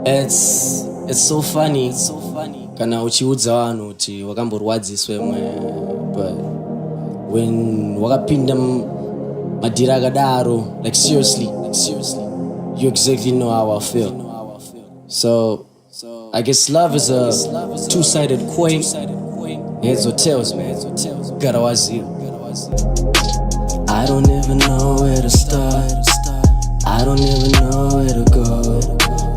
It's so funny kana uchiudza vanhu kuti wakamborwadziswe mwe, but when wakapinda madhira akadaro, like seriously you exactly know how I feel. So I guess love is a two-sided coin, heads or tails, man. Gotta watch you. I don't even know where to start, I don't even know where to go,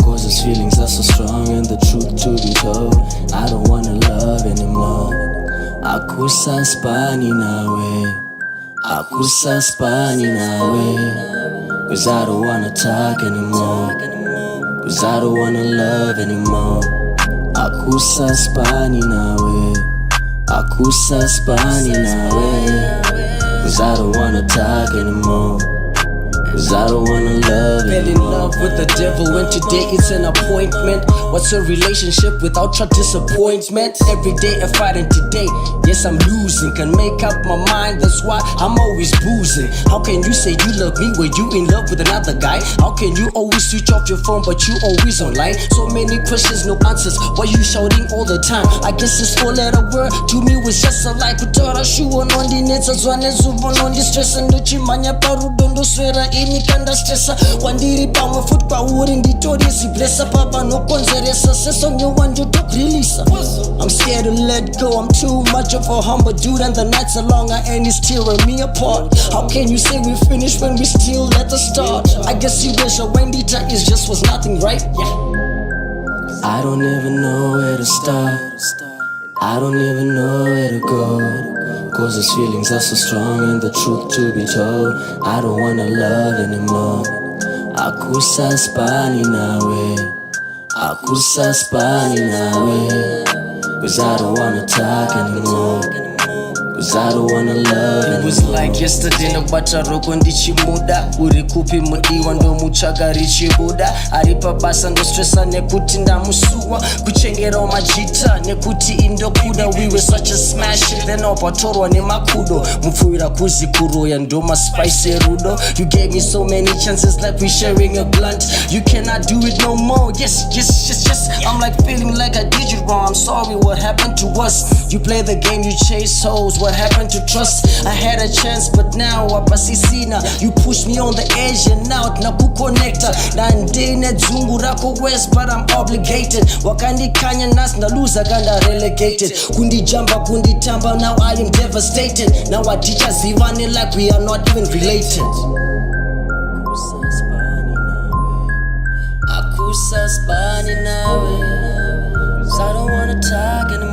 cause these feelings are so strong and the truth to be told, I don't wanna love anymore. Akusa spani nawe, akusa spani nawe, cause I don't wanna talk anymore, cause I don't wanna love anymore. Akusa spani nawe, akusa spani nawe, cause I don't wanna talk anymore, cause I don't wanna love anymore. Fell in love with the devil when today it's an appointment. What's a relationship without your disappointment? Every day a fighting today, yes I'm losing. Can make up my mind, that's why I'm always boozing. How can you say you love me when you in love with another guy? How can you always switch off your phone but you always online? So many questions, no answers, why you shouting all the time? I guess this four letter word to me was just a lie. Kutora shuwa nondi netsa zwane zuvo nondi stressa. Ndochimanya parudo ndoswera ini kanda stressa. Wandiri pamwe foot pauri nditori ziblessa. Papa no konzeresa seso nyowanjo tokrilisa. I'm scared to let go, I'm too much of a humble dude, and the nights are longer and it's tearing me apart. How can you say we finished when we still at the start? I guess you wish a Wendy time is just was nothing, right? Yeah. I don't even know where to start, I don't even know where to go, cause these feelings are so strong and the truth to be told, I don't wanna love anymore. Akusa spani nawe, akusa spani nawe, cause I don't wanna talk anymore, cause I don't wanna love anymore. It was like yesterday nobata roko ndichimuda, uri kupi mudiwa ndo mutsvaga richibuda, ari pabasa ndo stressa nekuti ndamusuwa, kuchengera majita nekuti indokuda. We were such a smash hit, then opatorwa nemakudo, mupfuwira kuzikuroya ndo maspice rudo. You gave me so many chances like we sharing a blunt, you cannot do it no more. Yes, I'm like feeling like I did you wrong, I'm sorry what happened to us. You play the game, you chase hoes, what happened to trust? I had a chance but now apasisina. You pushed me on the edge and now nakuconnecta. Nandine dzungu rako west but I'm obligated. Wakandikanya nas na loser ganda relegated. Kundijamba kunditamba, now I am devastated. Now I teach us Ivani like we are not even related. Akusa spani nawe, 'cause I don't wanna talk anymore.